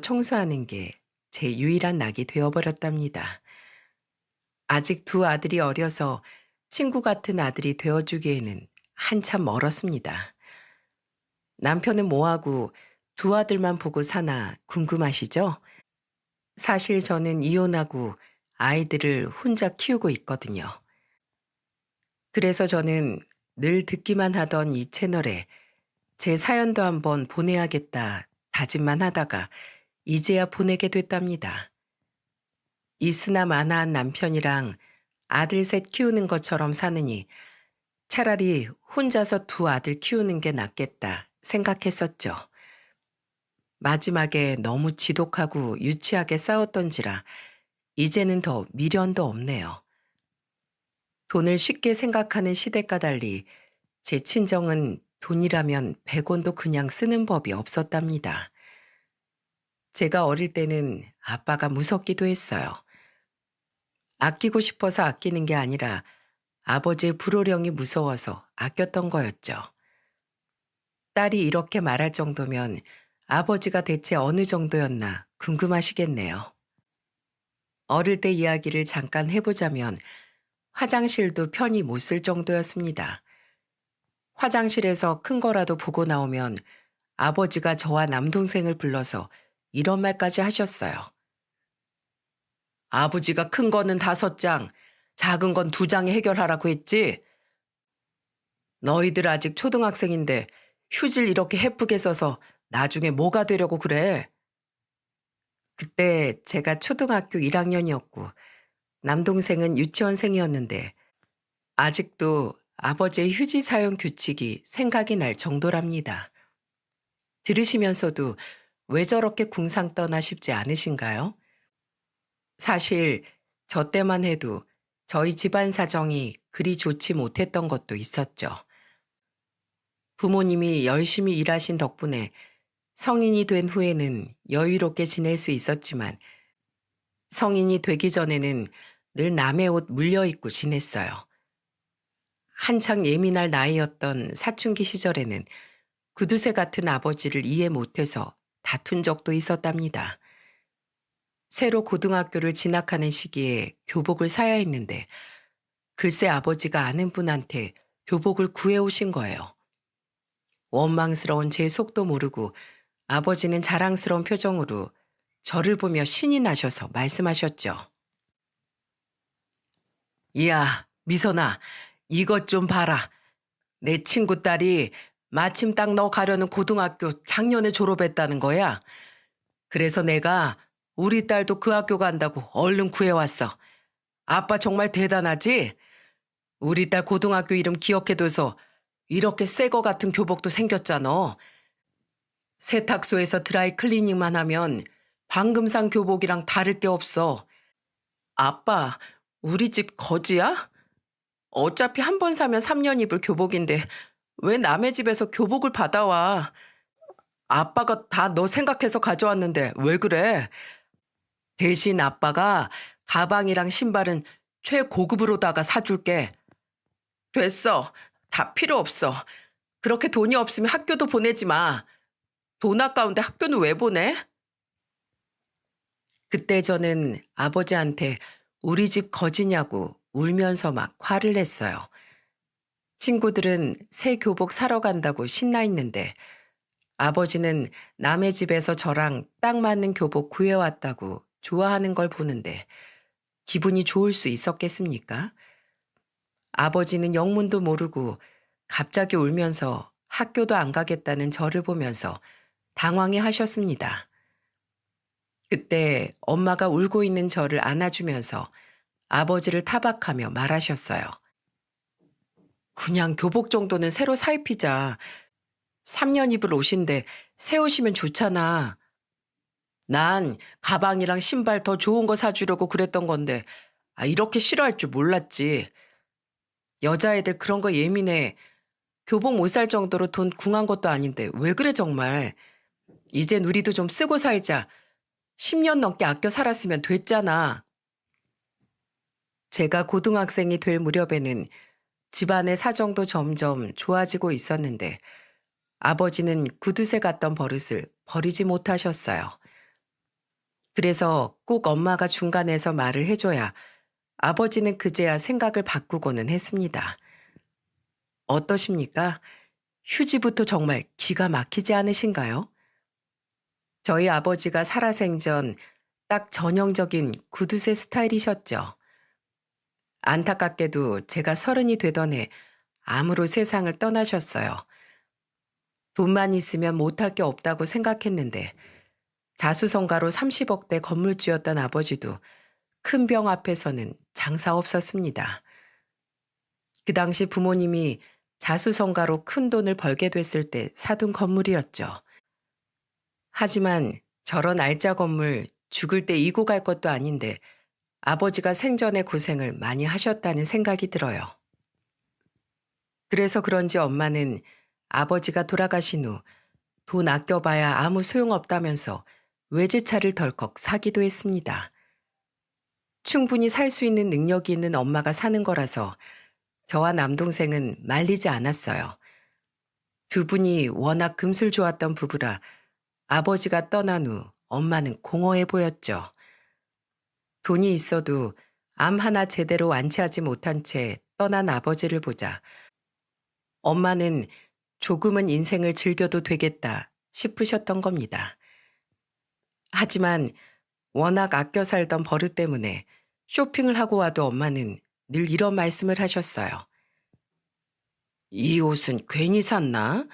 청소하는 게 제 유일한 낙이 되어버렸답니다. 아직 두 아들이 어려서 친구 같은 아들이 되어주기에는 한참 멀었습니다. 남편은 뭐하고 두 아들만 보고 사나 궁금하시죠? 사실 저는 이혼하고 아이들을 혼자 키우고 있거든요. 그래서 저는 늘 듣기만 하던 이 채널에 제 사연도 한번 보내야겠다 다짐만 하다가 이제야 보내게 됐답니다. 있으나 마나한 남편이랑 아들 셋 키우는 것처럼 사느니 차라리 혼자서 두 아들 키우는 게 낫겠다 생각했었죠. 마지막에 너무 지독하고 유치하게 싸웠던지라 이제는 더 미련도 없네요. 돈을 쉽게 생각하는 시대과 달리 제 친정은 돈이라면 100원도 그냥 쓰는 법이 없었답니다. 제가 어릴 때는 아빠가 무섭기도 했어요. 아끼고 싶어서 아끼는 게 아니라 아버지의 불호령이 무서워서 아꼈던 거였죠. 딸이 이렇게 말할 정도면 아버지가 대체 어느 정도였나 궁금하시겠네요. 어릴 때 이야기를 잠깐 해보자면 화장실도 편히 못 쓸 정도였습니다. 화장실에서 큰 거라도 보고 나오면 아버지가 저와 남동생을 불러서 이런 말까지 하셨어요. 아버지가 큰 거는 5장, 작은 건 2장에 해결하라고 했지? 너희들 아직 초등학생인데 휴지를 이렇게 해프게 써서 나중에 뭐가 되려고 그래? 그때 제가 초등학교 1학년이었고 남동생은 유치원생이었는데 아직도 아버지의 휴지 사용 규칙이 생각이 날 정도랍니다. 들으시면서도 왜 저렇게 궁상 떠나 싶지 않으신가요? 사실 저 때만 해도 저희 집안 사정이 그리 좋지 못했던 것도 있었죠. 부모님이 열심히 일하신 덕분에 성인이 된 후에는 여유롭게 지낼 수 있었지만 성인이 되기 전에는 늘 남의 옷 물려입고 지냈어요. 한창 예민할 나이였던 사춘기 시절에는 구두쇠 같은 아버지를 이해 못해서 다툰 적도 있었답니다. 새로 고등학교를 진학하는 시기에 교복을 사야 했는데 글쎄 아버지가 아는 분한테 교복을 구해오신 거예요. 원망스러운 제 속도 모르고 아버지는 자랑스러운 표정으로 저를 보며 신이 나셔서 말씀하셨죠. 이야, 미선아, 이것 좀 봐라. 내 친구 딸이 마침 딱 너 가려는 고등학교 작년에 졸업했다는 거야. 그래서 내가 우리 딸도 그 학교 간다고 얼른 구해왔어. 아빠 정말 대단하지? 우리 딸 고등학교 이름 기억해둬서 이렇게 새 거 같은 교복도 생겼잖아. 세탁소에서 드라이 클리닝만 하면 방금 산 교복이랑 다를 게 없어. 아빠, 우리 집 거지야? 어차피 한 번 사면 3년 입을 교복인데 왜 남의 집에서 교복을 받아와? 아빠가 다 너 생각해서 가져왔는데 왜 그래? 대신 아빠가 가방이랑 신발은 최고급으로다가 사줄게. 됐어. 다 필요 없어. 그렇게 돈이 없으면 학교도 보내지 마. 돈 아까운데 학교는 왜 보내? 그때 저는 아버지한테 우리 집 거지냐고 울면서 막 화를 냈어요. 친구들은 새 교복 사러 간다고 신나 있는데 아버지는 남의 집에서 저랑 딱 맞는 교복 구해왔다고 좋아하는 걸 보는데 기분이 좋을 수 있었겠습니까? 아버지는 영문도 모르고 갑자기 울면서 학교도 안 가겠다는 저를 보면서 당황해 하셨습니다. 그때 엄마가 울고 있는 저를 안아주면서 아버지를 타박하며 말하셨어요. 그냥 교복 정도는 새로 사 입히자. 3년 입을 옷인데 새 옷이면 좋잖아. 난 가방이랑 신발 더 좋은 거 사주려고 그랬던 건데 이렇게 싫어할 줄 몰랐지. 여자애들 그런 거 예민해. 교복 못 살 정도로 돈 궁한 것도 아닌데 왜 그래 정말. 이젠 우리도 좀 쓰고 살자. 10년 넘게 아껴 살았으면 됐잖아. 제가 고등학생이 될 무렵에는 집안의 사정도 점점 좋아지고 있었는데 아버지는 구두쇠 같던 버릇을 버리지 못하셨어요. 그래서 꼭 엄마가 중간에서 말을 해줘야 아버지는 그제야 생각을 바꾸고는 했습니다. 어떠십니까? 휴지부터 정말 기가 막히지 않으신가요? 저희 아버지가 살아생전 딱 전형적인 구두쇠 스타일이셨죠. 안타깝게도 제가 30이 되던 해 암으로 세상을 떠나셨어요. 돈만 있으면 못할 게 없다고 생각했는데 자수성가로 30억대 건물주였던 아버지도 큰 병 앞에서는 장사 없었습니다. 그 당시 부모님이 자수성가로 큰 돈을 벌게 됐을 때 사둔 건물이었죠. 하지만 저런 알짜 건물 죽을 때 이고 갈 것도 아닌데 아버지가 생전에 고생을 많이 하셨다는 생각이 들어요. 그래서 그런지 엄마는 아버지가 돌아가신 후 돈 아껴봐야 아무 소용없다면서 외제차를 덜컥 사기도 했습니다. 충분히 살 수 있는 능력이 있는 엄마가 사는 거라서 저와 남동생은 말리지 않았어요. 두 분이 워낙 금술 좋았던 부부라 아버지가 떠난 후 엄마는 공허해 보였죠. 돈이 있어도 암 하나 제대로 완치하지 못한 채 떠난 아버지를 보자 엄마는 조금은 인생을 즐겨도 되겠다 싶으셨던 겁니다. 하지만 워낙 아껴 살던 버릇 때문에 쇼핑을 하고 와도 엄마는 늘 이런 말씀을 하셨어요. 이 옷은 괜히 샀나?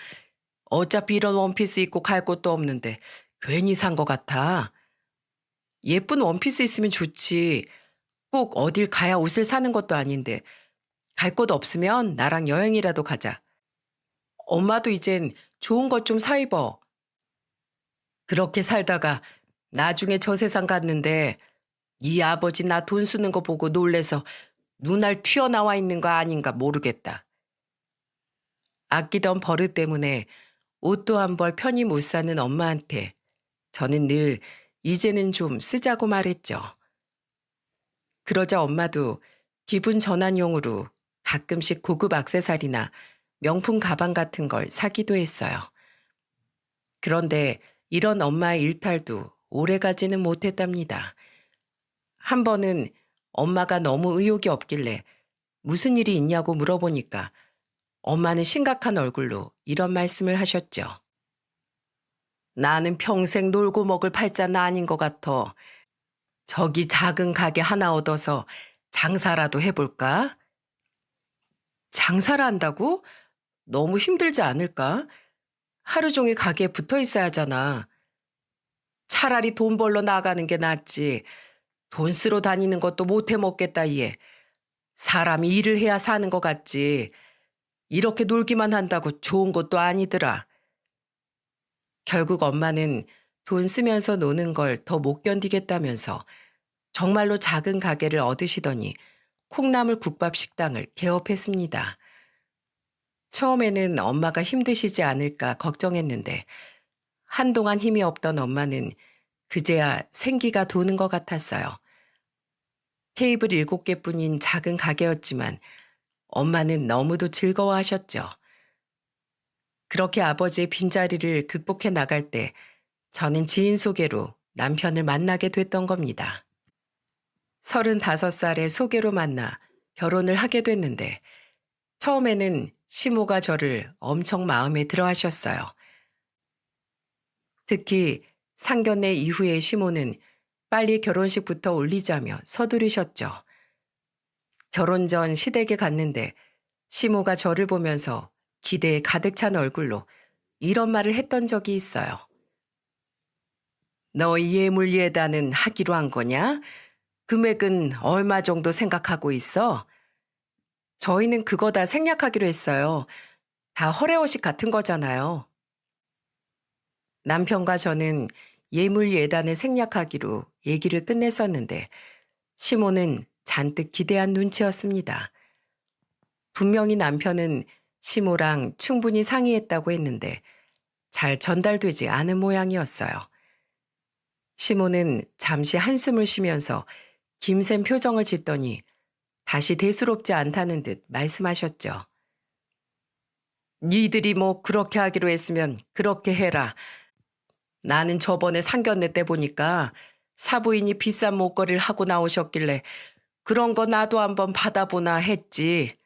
어차피 이런 원피스 입고 갈 곳도 없는데 괜히 산 것 같아. 예쁜 원피스 있으면 좋지. 꼭 어딜 가야 옷을 사는 것도 아닌데 갈 곳 없으면 나랑 여행이라도 가자. 엄마도 이젠 좋은 것 좀 사 입어. 그렇게 살다가 나중에 저 세상 갔는데 이 아버지 나 돈 쓰는 거 보고 놀래서 눈알 튀어나와 있는 거 아닌가 모르겠다. 아끼던 버릇 때문에 옷도 한 벌 편히 못 사는 엄마한테 저는 늘 이제는 좀 쓰자고 말했죠. 그러자 엄마도 기분 전환용으로 가끔씩 고급 액세서리나 명품 가방 같은 걸 사기도 했어요. 그런데 이런 엄마의 일탈도 오래가지는 못했답니다. 한 번은 엄마가 너무 의욕이 없길래 무슨 일이 있냐고 물어보니까 엄마는 심각한 얼굴로 이런 말씀을 하셨죠. 나는 평생 놀고 먹을 팔자는 아닌 것 같아. 저기 작은 가게 하나 얻어서 장사라도 해볼까? 장사를 한다고? 너무 힘들지 않을까? 하루 종일 가게에 붙어 있어야 하잖아. 차라리 돈 벌러 나가는 게 낫지. 돈 쓰러 다니는 것도 못 해 먹겠다, 얘. 사람이 일을 해야 사는 것 같지. 이렇게 놀기만 한다고 좋은 것도 아니더라. 결국 엄마는 돈 쓰면서 노는 걸 더 못 견디겠다면서 정말로 작은 가게를 얻으시더니 콩나물 국밥 식당을 개업했습니다. 처음에는 엄마가 힘드시지 않을까 걱정했는데 한동안 힘이 없던 엄마는 그제야 생기가 도는 것 같았어요. 테이블 7개뿐인 작은 가게였지만 엄마는 너무도 즐거워하셨죠. 그렇게 아버지의 빈자리를 극복해 나갈 때 저는 지인 소개로 남편을 만나게 됐던 겁니다. 35살에 소개로 만나 결혼을 하게 됐는데 처음에는 시모가 저를 엄청 마음에 들어 하셨어요. 특히 상견례 이후의 시모는 빨리 결혼식부터 올리자며 서두르셨죠. 결혼 전 시댁에 갔는데 시모가 저를 보면서 기대에 가득 찬 얼굴로 이런 말을 했던 적이 있어요. 너 예물 예단은 하기로 한 거냐? 금액은 얼마 정도 생각하고 있어? 저희는 그거 다 생략하기로 했어요. 다 허례허식 같은 거잖아요. 남편과 저는 예물 예단을 생략하기로 얘기를 끝냈었는데 시모는 잔뜩 기대한 눈치였습니다. 분명히 남편은 시모랑 충분히 상의했다고 했는데 잘 전달되지 않은 모양이었어요. 시모는 잠시 한숨을 쉬면서 김샘 표정을 짓더니 다시 대수롭지 않다는 듯 말씀하셨죠. 니들이 뭐 그렇게 하기로 했으면 그렇게 해라. 나는 저번에 상견례 때 보니까 사부인이 비싼 목걸이를 하고 나오셨길래 그런 거 나도 한번 받아보나 했지.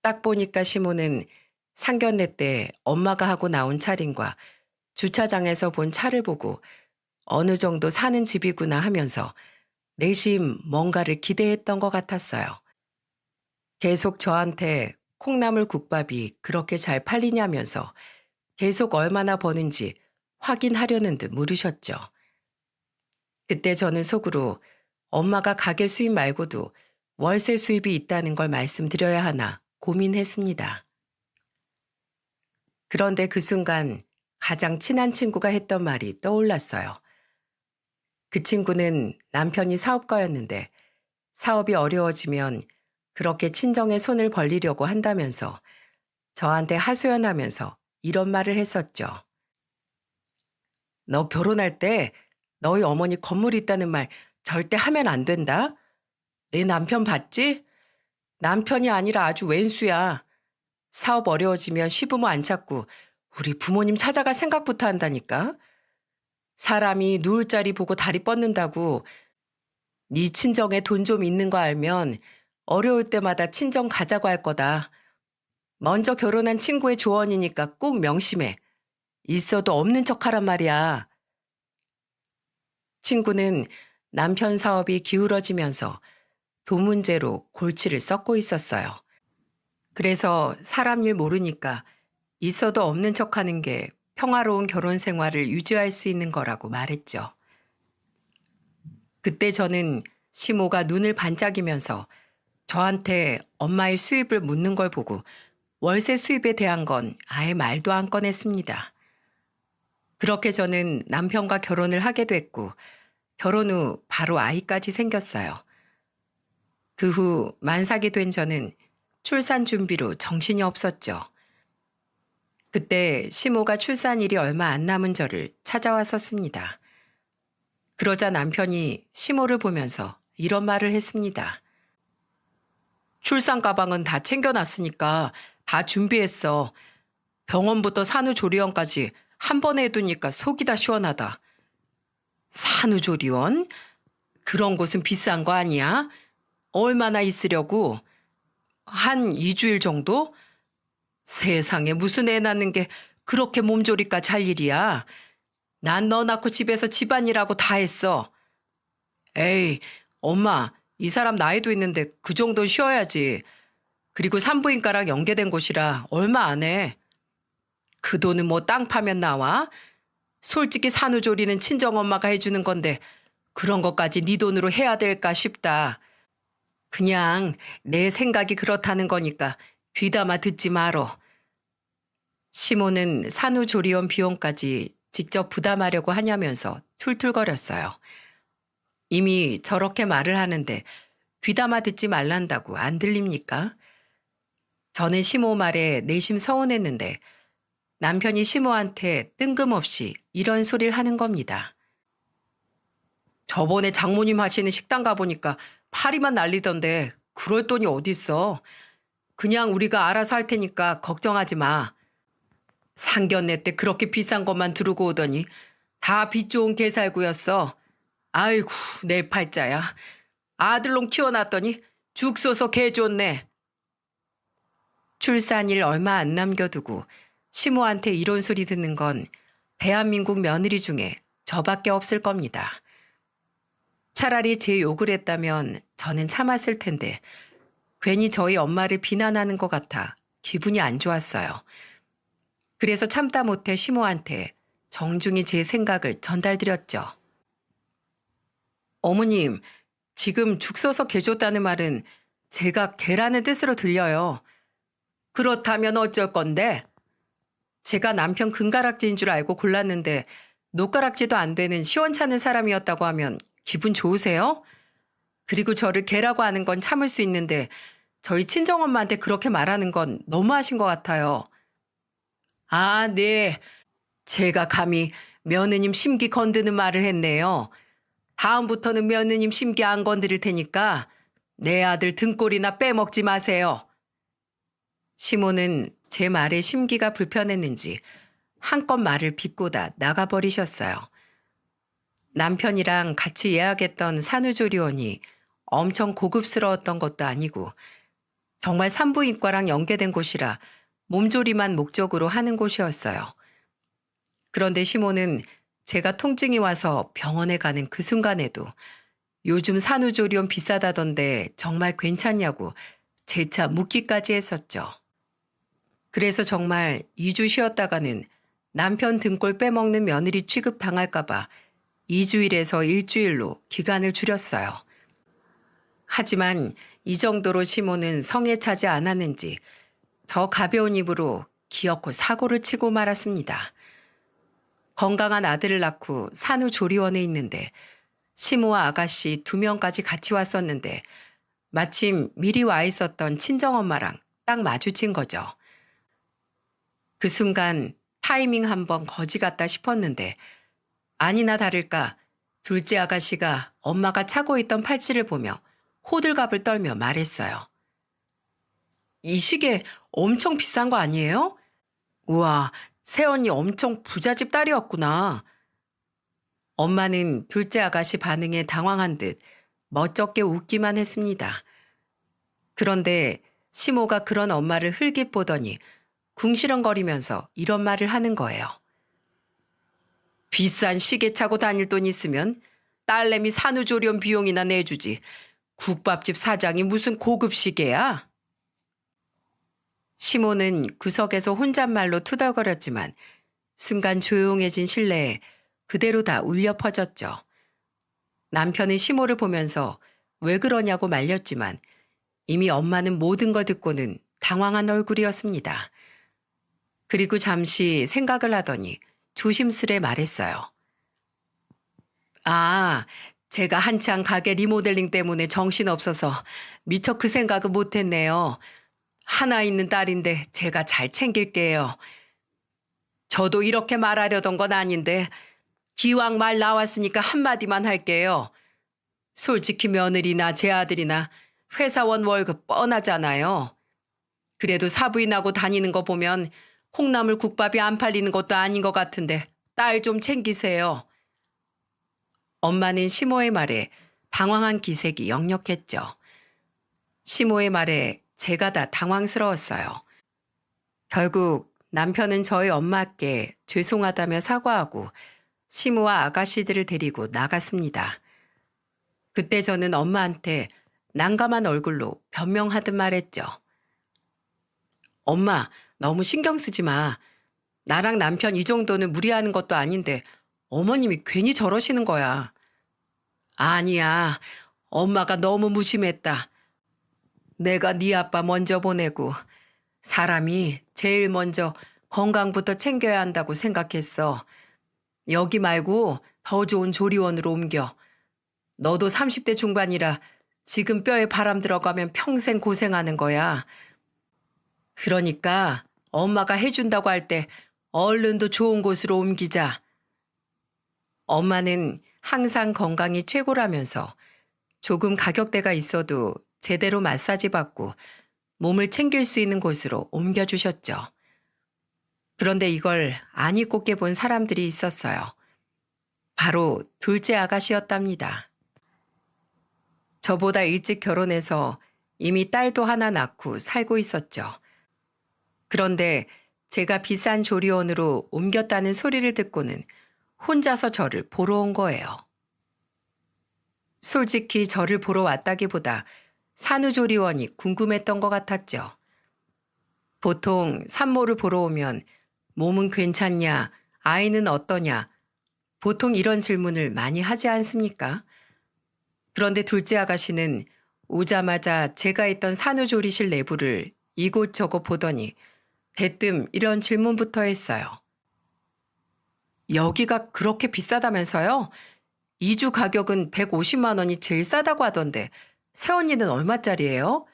딱 보니까 시모는 상견례 때 엄마가 하고 나온 차림과 주차장에서 본 차를 보고 어느 정도 사는 집이구나 하면서 내심 뭔가를 기대했던 것 같았어요. 계속 저한테 콩나물 국밥이 그렇게 잘 팔리냐면서 계속 얼마나 버는지 확인하려는 듯 물으셨죠. 그때 저는 속으로 엄마가 가게 수입 말고도 월세 수입이 있다는 걸 말씀드려야 하나 고민했습니다. 그런데 그 순간 가장 친한 친구가 했던 말이 떠올랐어요. 그 친구는 남편이 사업가였는데 사업이 어려워지면 그렇게 친정에 손을 벌리려고 한다면서 저한테 하소연하면서 이런 말을 했었죠. 너 결혼할 때 너희 어머니 건물 있다는 말 절대 하면 안 된다. 내 남편 봤지? 남편이 아니라 아주 왼수야. 사업 어려워지면 시부모 안 찾고 우리 부모님 찾아갈 생각부터 한다니까. 사람이 누울 자리 보고 다리 뻗는다고 네 친정에 돈 좀 있는 거 알면 어려울 때마다 친정 가자고 할 거다. 먼저 결혼한 친구의 조언이니까 꼭 명심해. 있어도 없는 척하란 말이야. 친구는 남편 사업이 기울어지면서 돈 문제로 골치를 썩고 있었어요. 그래서 사람 일 모르니까 있어도 없는 척하는 게 평화로운 결혼 생활을 유지할 수 있는 거라고 말했죠. 그때 저는 시모가 눈을 반짝이면서 저한테 엄마의 수입을 묻는 걸 보고 월세 수입에 대한 건 아예 말도 안 꺼냈습니다. 그렇게 저는 남편과 결혼을 하게 됐고 결혼 후 바로 아이까지 생겼어요. 그 후 만삭이 된 저는 출산 준비로 정신이 없었죠. 그때 시모가 출산일이 얼마 안 남은 저를 찾아왔었습니다. 그러자 남편이 시모를 보면서 이런 말을 했습니다. 출산 가방은 다 챙겨놨으니까 다 준비했어. 병원부터 산후조리원까지 한 번에 해두니까 속이 다 시원하다. 산후조리원? 그런 곳은 비싼 거 아니야? 얼마나 있으려고? 한 2주일 정도? 세상에 무슨 애 낳는 게 그렇게 몸조리까지 할 일이야. 난 너 낳고 집에서 집안일하고 다 했어. 에이, 엄마, 이 사람 나이도 있는데 그 정도는 쉬어야지. 그리고 산부인과랑 연계된 곳이라 얼마 안 해. 그 돈은 뭐 땅 파면 나와? 솔직히 산후조리는 친정엄마가 해주는 건데 그런 것까지 네 돈으로 해야 될까 싶다. 그냥 내 생각이 그렇다는 거니까 귀담아 듣지 말어. 시모는 산후조리원 비용까지 직접 부담하려고 하냐면서 툴툴거렸어요. 이미 저렇게 말을 하는데 귀담아 듣지 말란다고 안 들립니까? 저는 시모 말에 내심 서운했는데 남편이 시모한테 뜬금없이 이런 소리를 하는 겁니다. 저번에 장모님 하시는 식당 가보니까 파리만 날리던데 그럴 돈이 어딨어. 그냥 우리가 알아서 할 테니까 걱정하지 마. 상견례 때 그렇게 비싼 것만 두르고 오더니 다 빚 좋은 개살구였어. 아이고 내 팔자야. 아들놈 키워놨더니 죽 쏘서 개 좋네. 출산일 얼마 안 남겨두고 시모한테 이런 소리 듣는 건 대한민국 며느리 중에 저밖에 없을 겁니다. 차라리 제 욕을 했다면 저는 참았을 텐데 괜히 저희 엄마를 비난하는 것 같아 기분이 안 좋았어요. 그래서 참다 못해 시모한테 정중히 제 생각을 전달드렸죠. 어머님, 지금 죽 써서 개 줬다는 말은 제가 개라는 뜻으로 들려요. 그렇다면 어쩔 건데? 제가 남편 금가락지인 줄 알고 골랐는데 노가락지도 안 되는 시원찮은 사람이었다고 하면 기분 좋으세요? 그리고 저를 개라고 하는 건 참을 수 있는데 저희 친정엄마한테 그렇게 말하는 건 너무하신 것 같아요. 아, 네. 제가 감히 며느님 심기 건드는 말을 했네요. 다음부터는 며느님 심기 안 건드릴 테니까 내 아들 등골이나 빼먹지 마세요. 시모는 제 말에 심기가 불편했는지 한껏 말을 비꼬다 나가버리셨어요. 남편이랑 같이 예약했던 산후조리원이 엄청 고급스러웠던 것도 아니고 정말 산부인과랑 연계된 곳이라 몸조리만 목적으로 하는 곳이었어요. 그런데 시모는 제가 통증이 와서 병원에 가는 그 순간에도 요즘 산후조리원 비싸다던데 정말 괜찮냐고 재차 묻기까지 했었죠. 그래서 정말 2주 쉬었다가는 남편 등골 빼먹는 며느리 취급당할까봐 2주일에서 일주일로 기간을 줄였어요. 하지만 이 정도로 시모는 성에 차지 않았는지 저 가벼운 입으로 기어코 사고를 치고 말았습니다. 건강한 아들을 낳고 산후조리원에 있는데 시모와 아가씨 2명까지 같이 왔었는데 마침 미리 와 있었던 친정엄마랑 딱 마주친 거죠. 그 순간 타이밍 한번 거지 같다 싶었는데 아니나 다를까 둘째 아가씨가 엄마가 차고 있던 팔찌를 보며 호들갑을 떨며 말했어요. 이 시계 엄청 비싼 거 아니에요? 우와, 새언니 엄청 부잣집 딸이었구나. 엄마는 둘째 아가씨 반응에 당황한 듯 멋쩍게 웃기만 했습니다. 그런데 시모가 그런 엄마를 흘깃 보더니 궁시렁거리면서 이런 말을 하는 거예요. 비싼 시계 차고 다닐 돈 있으면 딸내미 산후조리원 비용이나 내주지. 국밥집 사장이 무슨 고급 시계야? 시모는 구석에서 혼잣말로 투덜거렸지만 순간 조용해진 실내에 그대로 다 울려 퍼졌죠. 남편은 시모를 보면서 왜 그러냐고 말렸지만 이미 엄마는 모든 걸 듣고는 당황한 얼굴이었습니다. 그리고 잠시 생각을 하더니 조심스레 말했어요. 아, 제가 한창 가게 리모델링 때문에 정신없어서 미처 그 생각을 못했네요. 하나 있는 딸인데 제가 잘 챙길게요. 저도 이렇게 말하려던 건 아닌데 기왕 말 나왔으니까 한마디만 할게요. 솔직히 며느리나 제 아들이나 회사원 월급 뻔하잖아요. 그래도 사부인하고 다니는 거 보면 콩나물 국밥이 안 팔리는 것도 아닌 것 같은데 딸 좀 챙기세요. 엄마는 시모의 말에 당황한 기색이 역력했죠. 시모의 말에 제가 다 당황스러웠어요. 결국 남편은 저희 엄마께 죄송하다며 사과하고 시모와 아가씨들을 데리고 나갔습니다. 그때 저는 엄마한테 난감한 얼굴로 변명하듯 말했죠. 엄마, 너무 신경 쓰지 마. 나랑 남편 이 정도는 무리하는 것도 아닌데 어머님이 괜히 저러시는 거야. 아니야. 엄마가 너무 무심했다. 내가 네 아빠 먼저 보내고 사람이 제일 먼저 건강부터 챙겨야 한다고 생각했어. 여기 말고 더 좋은 조리원으로 옮겨. 너도 30대 중반이라 지금 뼈에 바람 들어가면 평생 고생하는 거야. 그러니까 엄마가 해준다고 할 때 얼른 더 좋은 곳으로 옮기자. 엄마는 항상 건강이 최고라면서 조금 가격대가 있어도 제대로 마사지 받고 몸을 챙길 수 있는 곳으로 옮겨주셨죠. 그런데 이걸 아니 꼽게 본 사람들이 있었어요. 바로 둘째 아가씨였답니다. 저보다 일찍 결혼해서 이미 딸도 하나 낳고 살고 있었죠. 그런데 제가 비싼 조리원으로 옮겼다는 소리를 듣고는 혼자서 저를 보러 온 거예요. 솔직히 저를 보러 왔다기보다 산후조리원이 궁금했던 것 같았죠. 보통 산모를 보러 오면 몸은 괜찮냐, 아이는 어떠냐, 보통 이런 질문을 많이 하지 않습니까? 그런데 둘째 아가씨는 오자마자 제가 있던 산후조리실 내부를 이곳저곳 보더니 대뜸 이런 질문부터 했어요. 여기가 그렇게 비싸다면서요? 2주 가격은 150만 원이 제일 싸다고 하던데 새언니는 얼마짜리예요?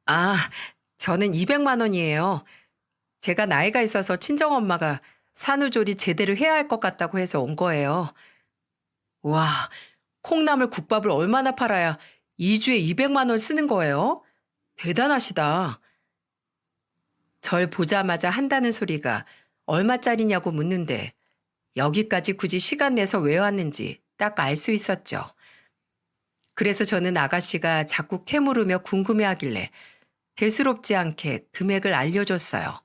아, 저는 200만 원이에요. 제가 나이가 있어서 친정엄마가 산후조리 제대로 해야 할 것 같다고 해서 온 거예요. 와, 콩나물 국밥을 얼마나 팔아야 2주에 200만 원 쓰는 거예요? 대단하시다. 절 보자마자 한다는 소리가 얼마짜리냐고 묻는데 여기까지 굳이 시간 내서 왜 왔는지 딱 알 수 있었죠. 그래서 저는 아가씨가 자꾸 캐물으며 궁금해하길래 대수롭지 않게 금액을 알려줬어요.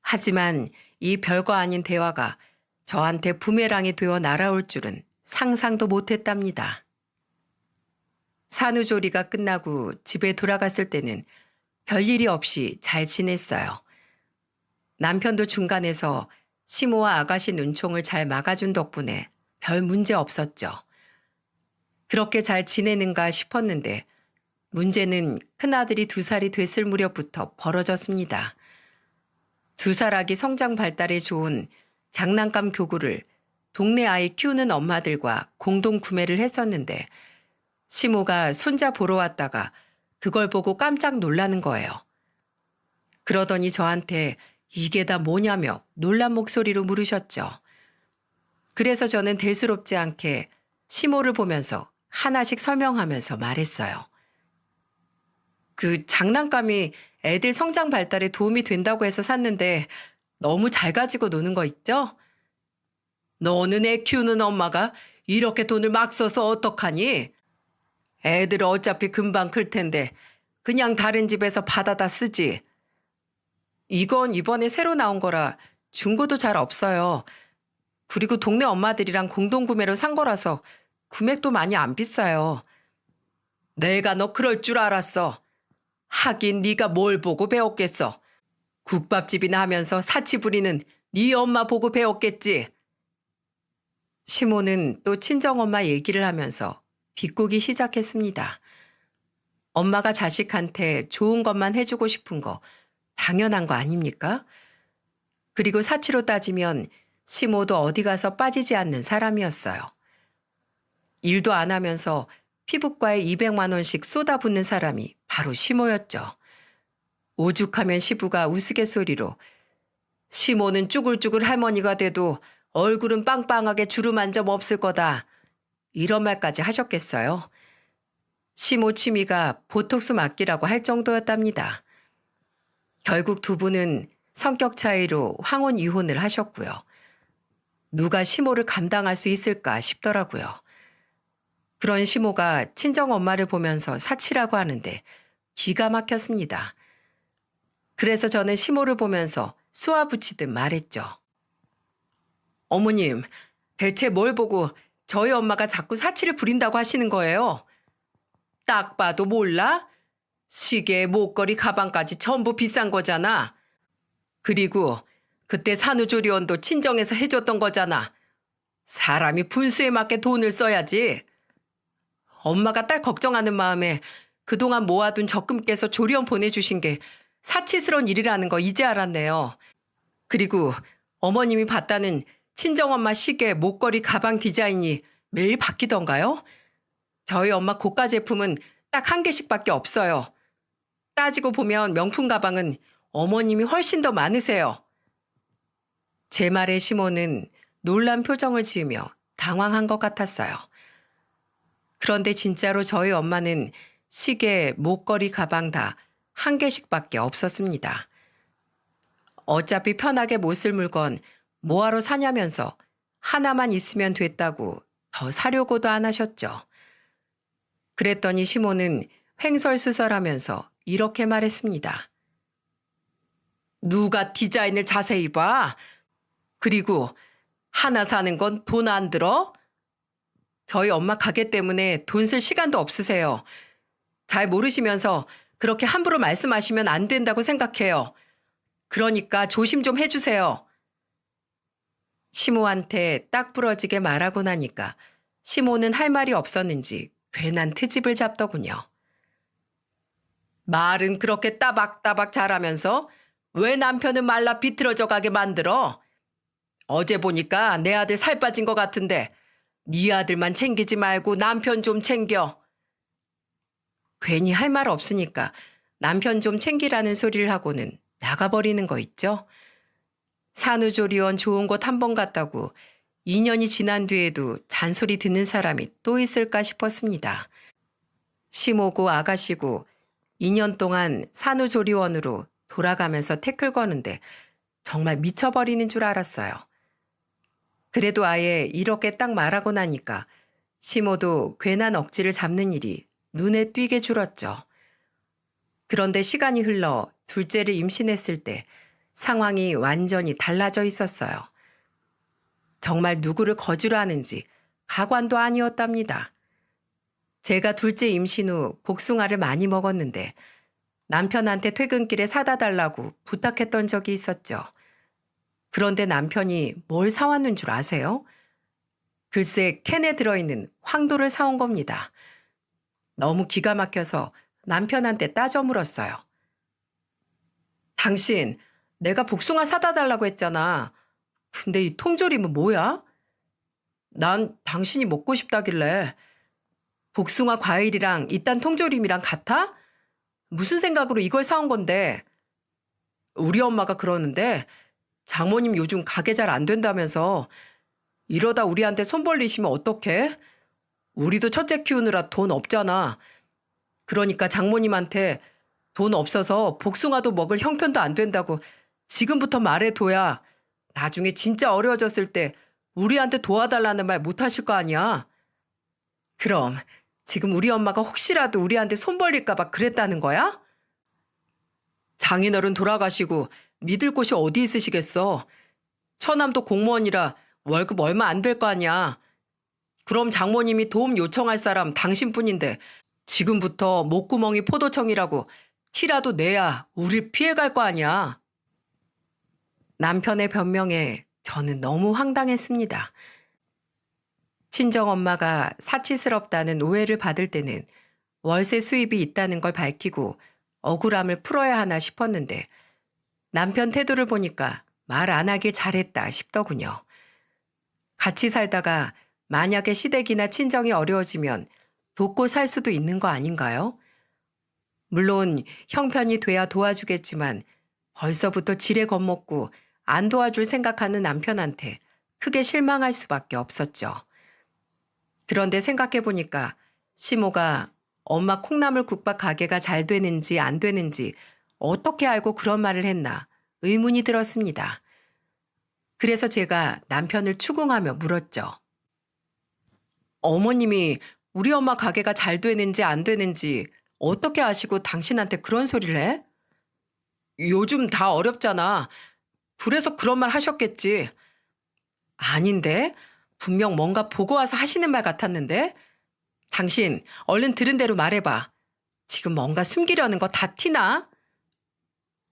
하지만 이 별거 아닌 대화가 저한테 부메랑이 되어 날아올 줄은 상상도 못했답니다. 산후조리가 끝나고 집에 돌아갔을 때는 별일이 없이 잘 지냈어요. 남편도 중간에서 시모와 아가씨 눈총을 잘 막아준 덕분에 별 문제 없었죠. 그렇게 잘 지내는가 싶었는데 문제는 큰아들이 2살이 됐을 무렵부터 벌어졌습니다. 2살 아기 성장 발달에 좋은 장난감 교구를 동네 아이 키우는 엄마들과 공동 구매를 했었는데 시모가 손자 보러 왔다가 그걸 보고 깜짝 놀라는 거예요. 그러더니 저한테 이게 다 뭐냐며 놀란 목소리로 물으셨죠. 그래서 저는 대수롭지 않게 시모를 보면서 하나씩 설명하면서 말했어요. 그 장난감이 애들 성장 발달에 도움이 된다고 해서 샀는데 너무 잘 가지고 노는 거 있죠? 너는 애 키우는 엄마가 이렇게 돈을 막 써서 어떡하니? 애들 어차피 금방 클 텐데 그냥 다른 집에서 받아다 쓰지. 이건 이번에 새로 나온 거라 중고도 잘 없어요. 그리고 동네 엄마들이랑 공동구매로 산 거라서 금액도 많이 안 비싸요. 내가 너 그럴 줄 알았어. 하긴 네가 뭘 보고 배웠겠어. 국밥집이나 하면서 사치 부리는 네 엄마 보고 배웠겠지. 시모는 또 친정엄마 얘기를 하면서 비꼬기 시작했습니다. 엄마가 자식한테 좋은 것만 해주고 싶은 거 당연한 거 아닙니까? 그리고 사치로 따지면 시모도 어디 가서 빠지지 않는 사람이었어요. 일도 안 하면서 피부과에 200만 원씩 쏟아붓는 사람이 바로 시모였죠. 오죽하면 시부가 우스갯소리로 시모는 쭈글쭈글 할머니가 돼도 얼굴은 빵빵하게 주름 한 점 없을 거다. 이런 말까지 하셨겠어요. 시모 취미가 보톡스 맞기라고 할 정도였답니다. 결국 2분은 성격 차이로 황혼 이혼을 하셨고요. 누가 시모를 감당할 수 있을까 싶더라고요. 그런 시모가 친정엄마를 보면서 사치라고 하는데 기가 막혔습니다. 그래서 저는 시모를 보면서 쏘아붙이듯 말했죠. 어머님, 대체 뭘 보고 저희 엄마가 자꾸 사치를 부린다고 하시는 거예요? 딱 봐도 몰라? 시계, 목걸이, 가방까지 전부 비싼 거잖아. 그리고 그때 산후조리원도 친정에서 해줬던 거잖아. 사람이 분수에 맞게 돈을 써야지. 엄마가 딸 걱정하는 마음에 그동안 모아둔 적금 깨서 조리원 보내주신 게 사치스러운 일이라는 거 이제 알았네요. 그리고 어머님이 봤다는 친정엄마 시계, 목걸이, 가방 디자인이 매일 바뀌던가요? 저희 엄마 고가 제품은 딱 1개씩밖에 없어요. 따지고 보면 명품 가방은 어머님이 훨씬 더 많으세요. 제 말에 시모는 놀란 표정을 지으며 당황한 것 같았어요. 그런데 진짜로 저희 엄마는 시계, 목걸이, 가방 다 1개씩밖에 없었습니다. 어차피 편하게 못 쓸 물건 뭐하러 사냐면서 하나만 있으면 됐다고 더 사려고도 안 하셨죠. 그랬더니 시모는 횡설수설하면서 이렇게 말했습니다. 누가 디자인을 자세히 봐? 그리고 하나 사는 건 돈 안 들어? 저희 엄마 가게 때문에 돈 쓸 시간도 없으세요. 잘 모르시면서 그렇게 함부로 말씀하시면 안 된다고 생각해요. 그러니까 조심 좀 해주세요. 시모한테 딱 부러지게 말하고 나니까 시모는 할 말이 없었는지 괜한 트집을 잡더군요. 말은 그렇게 따박따박 잘하면서 왜 남편은 말라 비틀어져 가게 만들어? 어제 보니까 내 아들 살 빠진 것 같은데 네 아들만 챙기지 말고 남편 좀 챙겨. 괜히 할 말 없으니까 남편 좀 챙기라는 소리를 하고는 나가버리는 거 있죠? 산후조리원 좋은 곳 한 번 갔다고 2년이 지난 뒤에도 잔소리 듣는 사람이 또 있을까 싶었습니다. 시모고 아가씨고 2년 동안 산후조리원으로 돌아가면서 태클 거는데 정말 미쳐버리는 줄 알았어요. 그래도 아예 이렇게 딱 말하고 나니까 시모도 괜한 억지를 잡는 일이 눈에 띄게 줄었죠. 그런데 시간이 흘러 둘째를 임신했을 때 상황이 완전히 달라져 있었어요. 정말 누구를 거지로 하는지 가관도 아니었답니다. 제가 둘째 임신 후 복숭아를 많이 먹었는데 남편한테 퇴근길에 사다 달라고 부탁했던 적이 있었죠. 그런데 남편이 뭘 사왔는 줄 아세요? 글쎄 캔에 들어있는 황도를 사온 겁니다. 너무 기가 막혀서 남편한테 따져 물었어요. 당신, 내가 복숭아 사다 달라고 했잖아. 근데 이 통조림은 뭐야? 난 당신이 먹고 싶다길래. 복숭아 과일이랑 이딴 통조림이랑 같아? 무슨 생각으로 이걸 사온 건데? 우리 엄마가 그러는데 장모님 요즘 가게 잘 안 된다면서 이러다 우리한테 손 벌리시면 어떡해? 우리도 첫째 키우느라 돈 없잖아. 그러니까 장모님한테 돈 없어서 복숭아도 먹을 형편도 안 된다고 지금부터 말해둬야 나중에 진짜 어려워졌을 때 우리한테 도와달라는 말 못하실 거 아니야. 그럼 지금 우리 엄마가 혹시라도 우리한테 손 벌릴까 봐 그랬다는 거야? 장인어른 돌아가시고 믿을 곳이 어디 있으시겠어. 처남도 공무원이라 월급 얼마 안 될 거 아니야. 그럼 장모님이 도움 요청할 사람 당신뿐인데 지금부터 목구멍이 포도청이라고 티라도 내야 우릴 피해갈 거 아니야. 남편의 변명에 저는 너무 황당했습니다. 친정엄마가 사치스럽다는 오해를 받을 때는 월세 수입이 있다는 걸 밝히고 억울함을 풀어야 하나 싶었는데 남편 태도를 보니까 말 안 하길 잘했다 싶더군요. 같이 살다가 만약에 시댁이나 친정이 어려워지면 돕고 살 수도 있는 거 아닌가요? 물론 형편이 돼야 도와주겠지만 벌써부터 지레 겁먹고 안 도와줄 생각하는 남편한테 크게 실망할 수밖에 없었죠. 그런데 생각해보니까 시모가 엄마 콩나물국밥 가게가 잘 되는지 안 되는지 어떻게 알고 그런 말을 했나 의문이 들었습니다. 그래서 제가 남편을 추궁하며 물었죠. 어머님이 우리 엄마 가게가 잘 되는지 안 되는지 어떻게 아시고 당신한테 그런 소리를 해? 요즘 다 어렵잖아. 그래서 그런 말 하셨겠지. 아닌데? 분명 뭔가 보고 와서 하시는 말 같았는데? 당신 얼른 들은 대로 말해봐. 지금 뭔가 숨기려는 거 다 티나?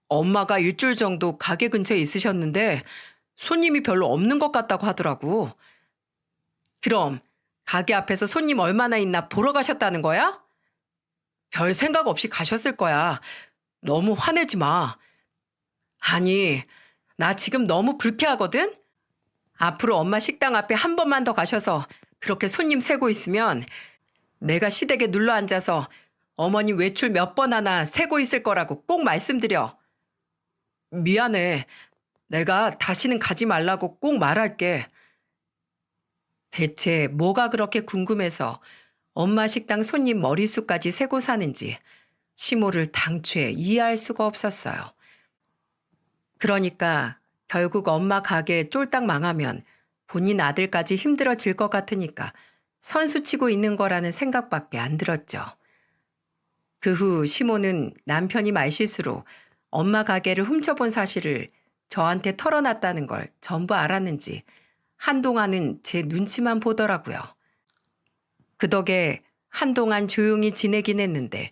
엄마가 일주일 정도 가게 근처에 있으셨는데 손님이 별로 없는 것 같다고 하더라고. 그럼 가게 앞에서 손님 얼마나 있나 보러 가셨다는 거야? 별 생각 없이 가셨을 거야. 너무 화내지 마. 아니, 나 지금 너무 불쾌하거든? 앞으로 엄마 식당 앞에 한 번만 더 가셔서 그렇게 손님 세고 있으면 내가 시댁에 눌러 앉아서 어머님 외출 몇 번 하나 세고 있을 거라고 꼭 말씀드려. 미안해. 내가 다시는 가지 말라고 꼭 말할게. 대체 뭐가 그렇게 궁금해서 엄마 식당 손님 머릿수까지 세고 사는지 시모를 당최 이해할 수가 없었어요. 그러니까 결국 엄마 가게 쫄딱 망하면 본인 아들까지 힘들어질 것 같으니까 선수치고 있는 거라는 생각밖에 안 들었죠. 그 후 시모는 남편이 말실수로 엄마 가게를 훔쳐본 사실을 저한테 털어놨다는 걸 전부 알았는지 한동안은 제 눈치만 보더라고요. 그 덕에 한동안 조용히 지내긴 했는데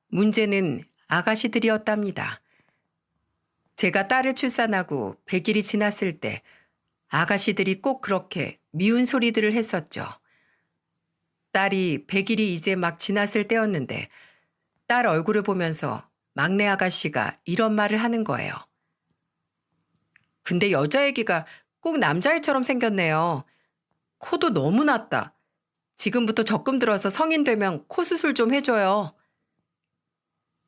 문제는 아가씨들이었답니다. 제가 딸을 출산하고 100일이 지났을 때 아가씨들이 꼭 그렇게 미운 소리들을 했었죠. 딸이 100일이 이제 막 지났을 때였는데 딸 얼굴을 보면서 막내 아가씨가 이런 말을 하는 거예요. 근데 여자애기가 꼭 남자애처럼 생겼네요. 코도 너무 낮다. 지금부터 적금 들어서 성인 되면 코 수술 좀 해줘요.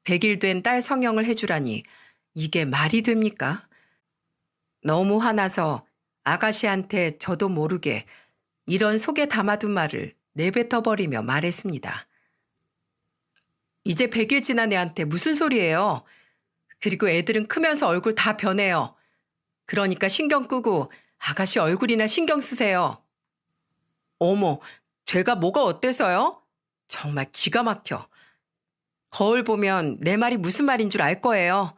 100일 된 딸 성형을 해주라니 이게 말이 됩니까? 너무 화나서 아가씨한테 저도 모르게 이런 속에 담아둔 말을 내뱉어버리며 말했습니다. 이제 100일 지난 애한테 무슨 소리예요? 그리고 애들은 크면서 얼굴 다 변해요. 그러니까 신경 끄고 아가씨 얼굴이나 신경 쓰세요. 어머, 제가 뭐가 어때서요? 정말 기가 막혀. 거울 보면 내 말이 무슨 말인 줄 알 거예요.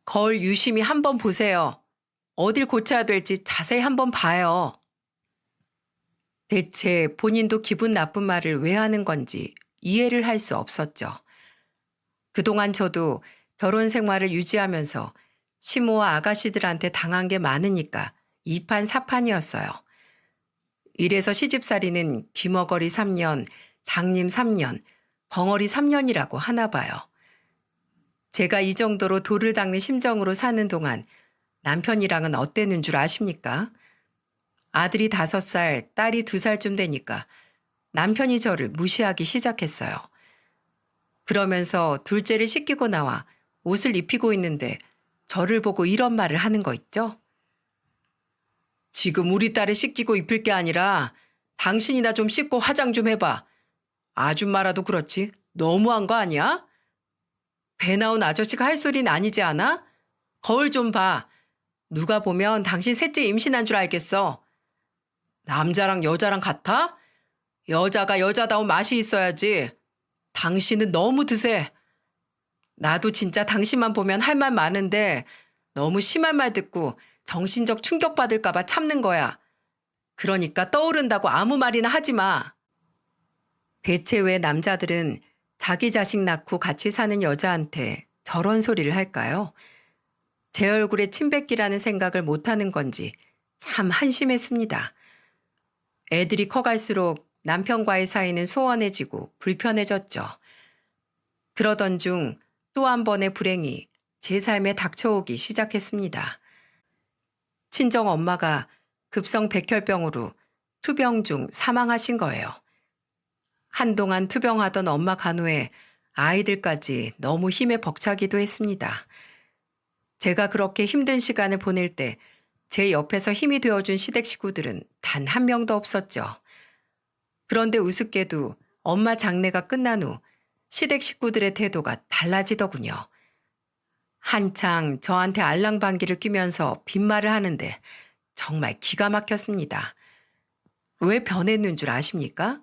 거울 유심히 한번 보세요. 어딜 고쳐야 될지 자세히 한번 봐요. 대체 본인도 기분 나쁜 말을 왜 하는 건지 이해를 할 수 없었죠. 그동안 저도 결혼 생활을 유지하면서 시모와 아가씨들한테 당한 게 많으니까 이판사판이었어요. 이래서 시집살이는 귀머거리 3년, 장님 3년, 벙어리 3년이라고 하나 봐요. 제가 이 정도로 돌을 닦는 심정으로 사는 동안 남편이랑은 어땠는 줄 아십니까? 아들이 5살, 딸이 2살쯤 되니까 남편이 저를 무시하기 시작했어요. 그러면서 둘째를 씻기고 나와 옷을 입히고 있는데 저를 보고 이런 말을 하는 거 있죠? 지금 우리 딸을 씻기고 입힐 게 아니라 당신이나 좀 씻고 화장 좀 해봐. 아줌마라도 그렇지 너무한 거 아니야? 배 나온 아저씨가 할 소리는 아니지 않아? 거울 좀 봐. 누가 보면 당신 셋째 임신한 줄 알겠어. 남자랑 여자랑 같아? 여자가 여자다운 맛이 있어야지. 당신은 너무 드세. 나도 진짜 당신만 보면 할 말 많은데 너무 심한 말 듣고 정신적 충격받을까 봐 참는 거야. 그러니까 떠오른다고 아무 말이나 하지 마. 대체 왜 남자들은 자기 자식 낳고 같이 사는 여자한테 저런 소리를 할까요? 제 얼굴에 침 뱉기라는 생각을 못하는 건지 참 한심했습니다. 애들이 커갈수록 남편과의 사이는 소원해지고 불편해졌죠. 그러던 중 또 한 번의 불행이 제 삶에 닥쳐오기 시작했습니다. 친정 엄마가 급성 백혈병으로 투병 중 사망하신 거예요. 한동안 투병하던 엄마 간호에 아이들까지 너무 힘에 벅차기도 했습니다. 제가 그렇게 힘든 시간을 보낼 때 제 옆에서 힘이 되어준 시댁 식구들은 단 한 명도 없었죠. 그런데 우습게도 엄마 장례가 끝난 후 시댁 식구들의 태도가 달라지더군요. 한창 저한테 알랑방귀를 뀌면서 빈말을 하는데 정말 기가 막혔습니다. 왜 변했는 줄 아십니까?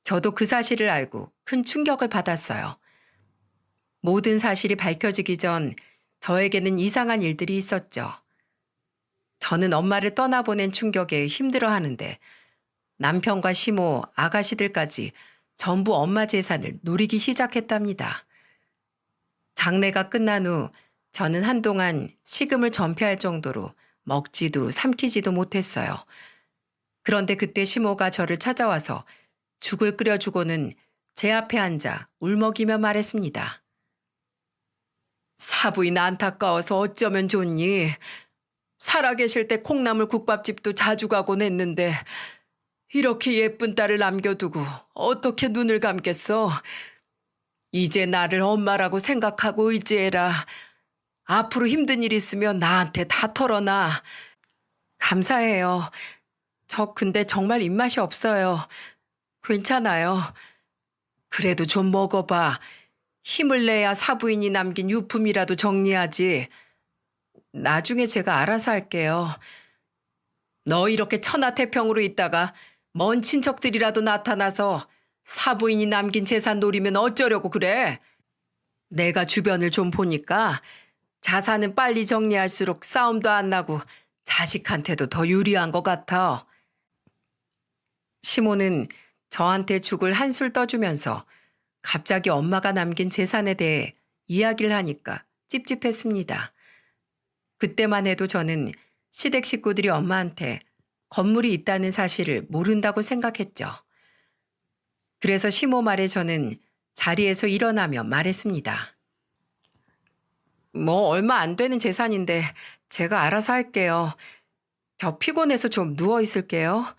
저도 그 사실을 알고 큰 충격을 받았어요. 모든 사실이 밝혀지기 전 저에게는 이상한 일들이 있었죠. 저는 엄마를 떠나보낸 충격에 힘들어하는데 남편과 시모, 아가씨들까지 전부 엄마 재산을 노리기 시작했답니다. 장례가 끝난 후 저는 한동안 식음을 전폐할 정도로 먹지도 삼키지도 못했어요. 그런데 그때 시모가 저를 찾아와서 죽을 끓여주고는 제 앞에 앉아 울먹이며 말했습니다. 사부인 안타까워서 어쩌면 좋니? 살아계실 때 콩나물 국밥집도 자주 가곤 했는데 이렇게 예쁜 딸을 남겨두고 어떻게 눈을 감겠어? 이제 나를 엄마라고 생각하고 의지해라. 앞으로 힘든 일 있으면 나한테 다 털어놔. 감사해요. 저 근데 정말 입맛이 없어요. 괜찮아요. 그래도 좀 먹어봐. 힘을 내야 사부인이 남긴 유품이라도 정리하지. 나중에 제가 알아서 할게요. 너 이렇게 천하태평으로 있다가 먼 친척들이라도 나타나서 사부인이 남긴 재산 노리면 어쩌려고 그래? 내가 주변을 좀 보니까 자산은 빨리 정리할수록 싸움도 안 나고 자식한테도 더 유리한 것 같아. 시모는 저한테 죽을 한술 떠주면서 갑자기 엄마가 남긴 재산에 대해 이야기를 하니까 찝찝했습니다. 그때만 해도 저는 시댁 식구들이 엄마한테 건물이 있다는 사실을 모른다고 생각했죠. 그래서 시모 말에 저는 자리에서 일어나며 말했습니다. 뭐 얼마 안 되는 재산인데 제가 알아서 할게요. 저 피곤해서 좀 누워 있을게요.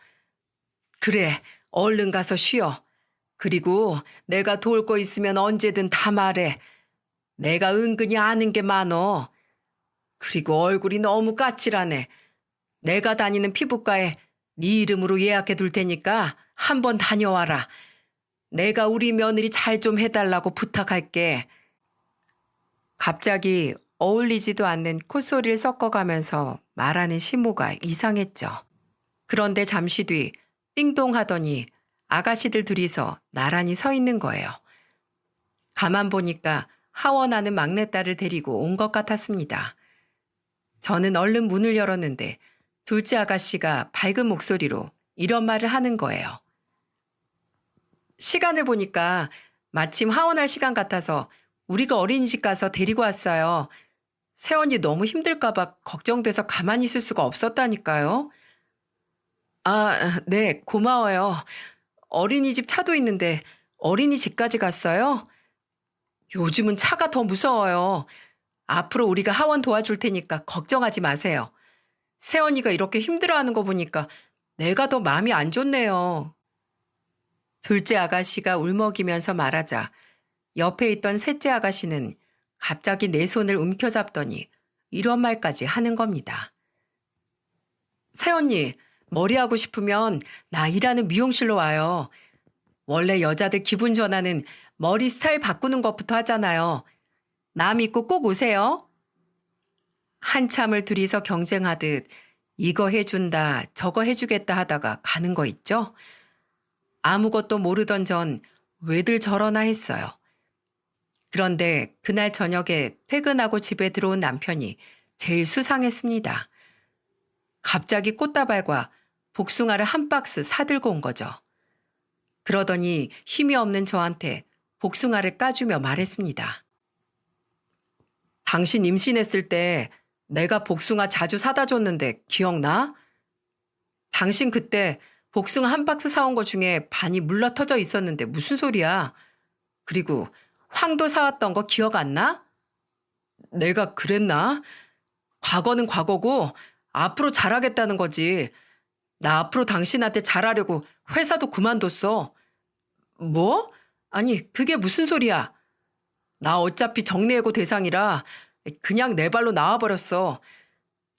그래, 얼른 가서 쉬어. 그리고 내가 도울 거 있으면 언제든 다 말해. 내가 은근히 아는 게 많어. 그리고 얼굴이 너무 까칠하네. 내가 다니는 피부과에 네 이름으로 예약해 둘 테니까 한번 다녀와라. 내가 우리 며느리 잘 좀 해달라고 부탁할게. 갑자기 어울리지도 않는 콧소리를 섞어가면서 말하는 시모가 이상했죠. 그런데 잠시 뒤 띵동 하더니 아가씨들 둘이서 나란히 서 있는 거예요. 가만 보니까 하원하는 막내딸을 데리고 온 것 같았습니다. 저는 얼른 문을 열었는데 둘째 아가씨가 밝은 목소리로 이런 말을 하는 거예요. 시간을 보니까 마침 하원할 시간 같아서 우리가 어린이집 가서 데리고 왔어요. 새언니 너무 힘들까봐 걱정돼서 가만히 있을 수가 없었다니까요. 아, 네, 고마워요. 어린이집 차도 있는데 어린이집까지 갔어요? 요즘은 차가 더 무서워요. 앞으로 우리가 하원 도와줄 테니까 걱정하지 마세요. 새언니가 이렇게 힘들어하는 거 보니까 내가 더 마음이 안 좋네요. 둘째 아가씨가 울먹이면서 말하자 옆에 있던 셋째 아가씨는 갑자기 내 손을 움켜잡더니 이런 말까지 하는 겁니다. 새언니, 머리하고 싶으면 나 일하는 미용실로 와요. 원래 여자들 기분 전환은 머리 스타일 바꾸는 것부터 하잖아요. 나 믿고 꼭 오세요. 한참을 둘이서 경쟁하듯 이거 해준다, 저거 해주겠다 하다가 가는 거 있죠? 아무것도 모르던 전 왜들 저러나 했어요. 그런데 그날 저녁에 퇴근하고 집에 들어온 남편이 제일 수상했습니다. 갑자기 꽃다발과 복숭아를 한 박스 사들고 온 거죠. 그러더니 힘이 없는 저한테 복숭아를 까주며 말했습니다. 당신 임신했을 때 내가 복숭아 자주 사다 줬는데 기억나? 당신 그때 복숭아 한 박스 사온 거 중에 반이 물러터져 있었는데 무슨 소리야? 그리고 황도 사왔던 거 기억 안 나? 내가 그랬나? 과거는 과거고 앞으로 잘하겠다는 거지. 나 앞으로 당신한테 잘하려고 회사도 그만뒀어. 뭐? 아니, 그게 무슨 소리야? 나 어차피 정리해고 대상이라 그냥 내 발로 나와버렸어.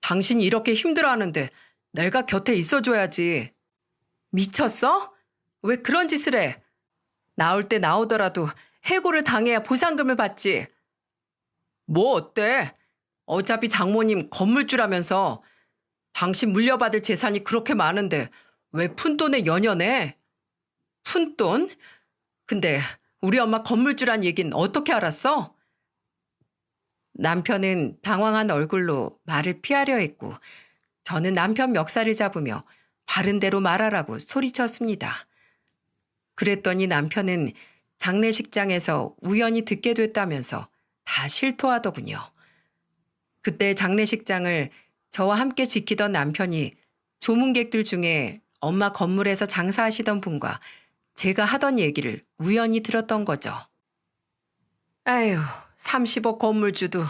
당신이 이렇게 힘들어하는데 내가 곁에 있어줘야지. 미쳤어? 왜 그런 짓을 해? 나올 때 나오더라도 해고를 당해야 보상금을 받지. 뭐 어때? 어차피 장모님 건물주라면서 당신 물려받을 재산이 그렇게 많은데 왜 푼돈에 연연해? 푼돈? 근데 우리 엄마 건물주란 얘긴 어떻게 알았어? 남편은 당황한 얼굴로 말을 피하려 했고 저는 남편 멱살을 잡으며 바른 대로 말하라고 소리쳤습니다. 그랬더니 남편은 장례식장에서 우연히 듣게 됐다면서 다 실토하더군요. 그때 장례식장을 저와 함께 지키던 남편이 조문객들 중에 엄마 건물에서 장사하시던 분과 제가 하던 얘기를 우연히 들었던 거죠. 아휴, 30억 건물주도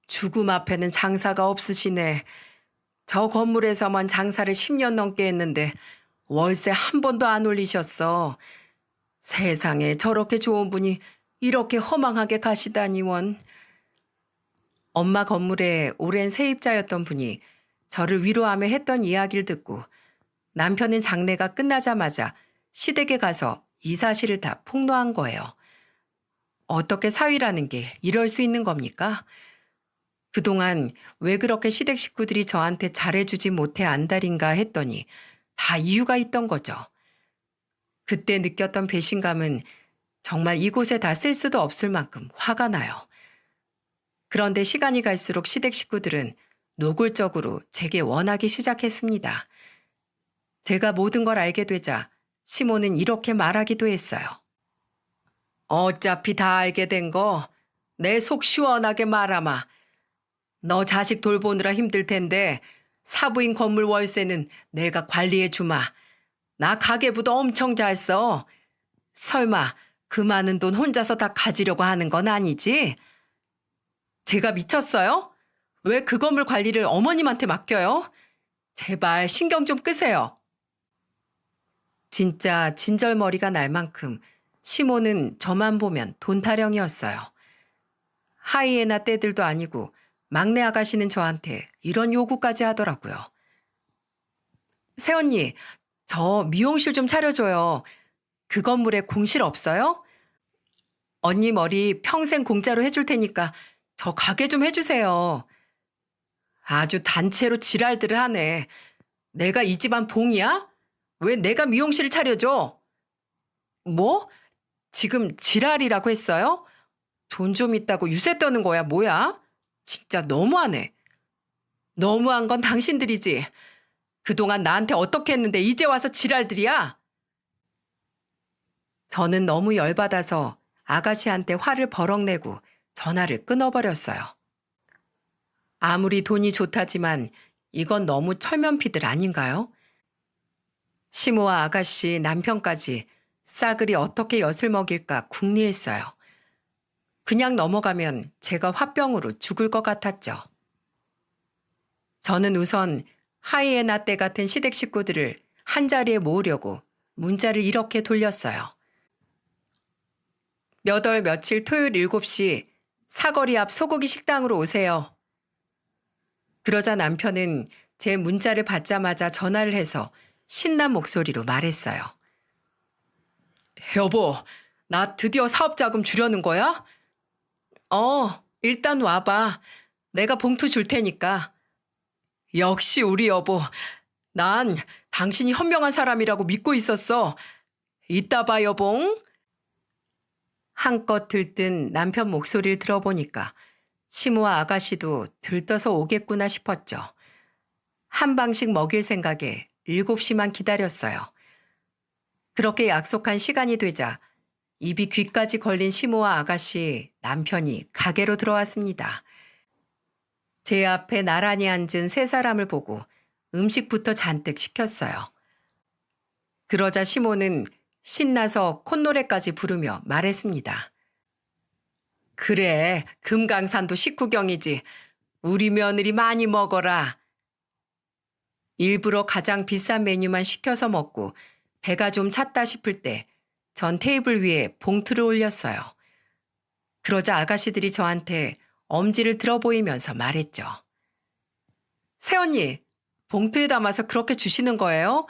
죽음 앞에는 장사가 없으시네. 저 건물에서만 장사를 10년 넘게 했는데 월세 한 번도 안 올리셨어. 세상에 저렇게 좋은 분이 이렇게 허망하게 가시다니 원. 엄마 건물에 오랜 세입자였던 분이 저를 위로하며 했던 이야기를 듣고 남편은 장례가 끝나자마자 시댁에 가서 이 사실을 다 폭로한 거예요. 어떻게 사위라는 게 이럴 수 있는 겁니까? 그동안 왜 그렇게 시댁 식구들이 저한테 잘해주지 못해 안달인가 했더니 다 이유가 있던 거죠. 그때 느꼈던 배신감은 정말 이곳에 다 쓸 수도 없을 만큼 화가 나요. 그런데 시간이 갈수록 시댁 식구들은 노골적으로 제게 원하기 시작했습니다. 제가 모든 걸 알게 되자 시모는 이렇게 말하기도 했어요. 어차피 다 알게 된 거 내 속 시원하게 말아마. 너 자식 돌보느라 힘들 텐데 사부인 건물 월세는 내가 관리해 주마. 나 가계부도 엄청 잘 써. 설마 그 많은 돈 혼자서 다 가지려고 하는 건 아니지? 제가 미쳤어요? 왜 그 건물 관리를 어머님한테 맡겨요? 제발 신경 좀 끄세요. 진짜 진절머리가 날 만큼 시모는 저만 보면 돈 타령이었어요. 하이에나 떼들도 아니고 막내 아가씨는 저한테 이런 요구까지 하더라고요. 새언니, 저 미용실 좀 차려줘요. 그 건물에 공실 없어요? 언니 머리 평생 공짜로 해줄 테니까 저 가게 좀 해주세요. 아주 단체로 지랄들을 하네. 내가 이 집안 봉이야? 왜 내가 미용실을 차려줘? 뭐? 지금 지랄이라고 했어요? 돈 좀 있다고 유세 떠는 거야, 뭐야? 진짜 너무하네. 너무한 건 당신들이지. 그동안 나한테 어떻게 했는데 이제 와서 지랄들이야? 저는 너무 열받아서 아가씨한테 화를 버럭 내고 전화를 끊어버렸어요. 아무리 돈이 좋다지만 이건 너무 철면피들 아닌가요? 시모와 아가씨 남편까지 싸그리 어떻게 엿을 먹일까 궁리했어요. 그냥 넘어가면 제가 화병으로 죽을 것 같았죠. 저는 우선 하이에나 때 같은 시댁 식구들을 한자리에 모으려고 문자를 이렇게 돌렸어요. 몇 월 며칠 토요일 7시 사거리 앞 소고기 식당으로 오세요. 그러자 남편은 제 문자를 받자마자 전화를 해서 신난 목소리로 말했어요. 여보, 나 드디어 사업 자금 주려는 거야? 일단 와봐. 내가 봉투 줄 테니까. 역시 우리 여보. 난 당신이 현명한 사람이라고 믿고 있었어. 이따 봐, 여봉. 한껏 들뜬 남편 목소리를 들어보니까 시모와 아가씨도 들떠서 오겠구나 싶었죠. 한 방씩 먹일 생각에 7시만 기다렸어요. 그렇게 약속한 시간이 되자 입이 귀까지 걸린 시모와 아가씨 남편이 가게로 들어왔습니다. 제 앞에 나란히 앉은 세 사람을 보고 음식부터 잔뜩 시켰어요. 그러자 시모는 신나서 콧노래까지 부르며 말했습니다. 그래, 금강산도 식후경이지. 우리 며느리 많이 먹어라. 일부러 가장 비싼 메뉴만 시켜서 먹고 배가 좀 찼다 싶을 때 전 테이블 위에 봉투를 올렸어요. 그러자 아가씨들이 저한테 엄지를 들어 보이면서 말했죠. 새언니, 봉투에 담아서 그렇게 주시는 거예요?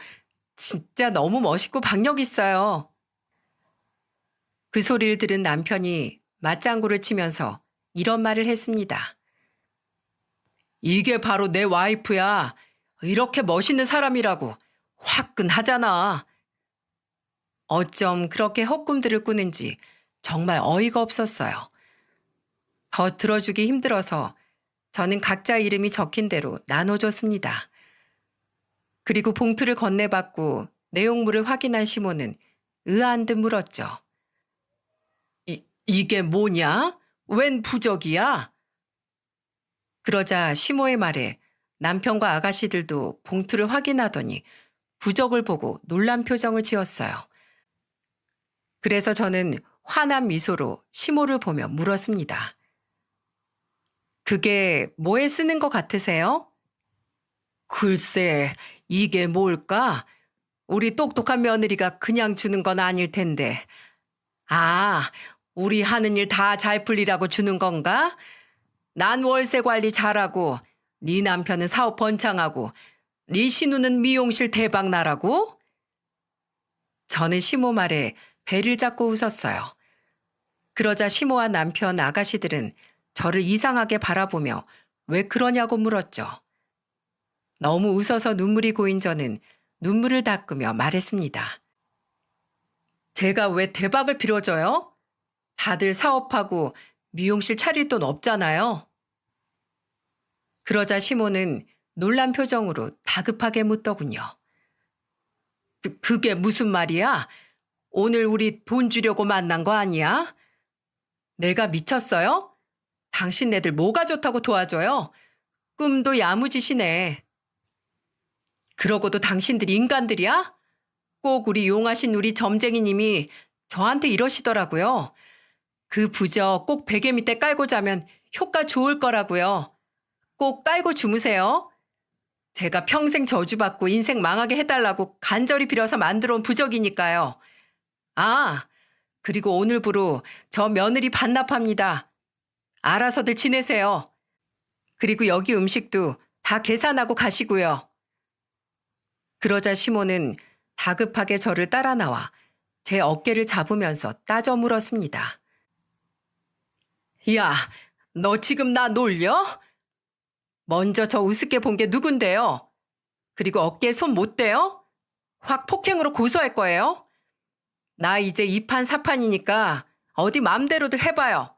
진짜 너무 멋있고 박력 있어요. 그 소리를 들은 남편이 맞장구를 치면서 이런 말을 했습니다. 이게 바로 내 와이프야. 이렇게 멋있는 사람이라고 화끈하잖아. 어쩜 그렇게 헛꿈들을 꾸는지 정말 어이가 없었어요. 더 들어주기 힘들어서 저는 각자 이름이 적힌 대로 나눠줬습니다. 그리고 봉투를 건네받고 내용물을 확인한 시모는 의아한 듯 물었죠. 이게 뭐냐? 웬 부적이야? 그러자 시모의 말에 남편과 아가씨들도 봉투를 확인하더니 부적을 보고 놀란 표정을 지었어요. 그래서 저는 환한 미소로 시모를 보며 물었습니다. 그게 뭐에 쓰는 것 같으세요? 글쎄, 이게 뭘까? 우리 똑똑한 며느리가 그냥 주는 건 아닐 텐데. 아, 우리 하는 일 다 잘 풀리라고 주는 건가? 난 월세 관리 잘하고 네 남편은 사업 번창하고 네 신우는 미용실 대박 나라고? 저는 시모 말에 배를 잡고 웃었어요. 그러자 시모와 남편 아가씨들은 저를 이상하게 바라보며 왜 그러냐고 물었죠. 너무 웃어서 눈물이 고인 저는 눈물을 닦으며 말했습니다. 제가 왜 대박을 빌어줘요? 다들 사업하고 미용실 차릴 돈 없잖아요. 그러자 시모는 놀란 표정으로 다급하게 묻더군요. 그게 무슨 말이야? 오늘 우리 돈 주려고 만난 거 아니야? 내가 미쳤어요? 당신네들 뭐가 좋다고 도와줘요? 꿈도 야무지시네. 그러고도 당신들이 인간들이야? 꼭 우리 용하신 우리 점쟁이님이 저한테 이러시더라고요. 그 부적 꼭 베개 밑에 깔고 자면 효과 좋을 거라고요. 꼭 깔고 주무세요. 제가 평생 저주받고 인생 망하게 해달라고 간절히 빌어서 만들어 온 부적이니까요. 아, 그리고 오늘부로 저 며느리 반납합니다. 알아서들 지내세요. 그리고 여기 음식도 다 계산하고 가시고요. 그러자 시모는 다급하게 저를 따라 나와 제 어깨를 잡으면서 따져 물었습니다. 야, 너 지금 나 놀려? 먼저 저 우습게 본 게 누군데요? 그리고 어깨에 손 못 대요? 확 폭행으로 고소할 거예요? 나 이제 이판사판이니까 어디 맘대로들 해봐요.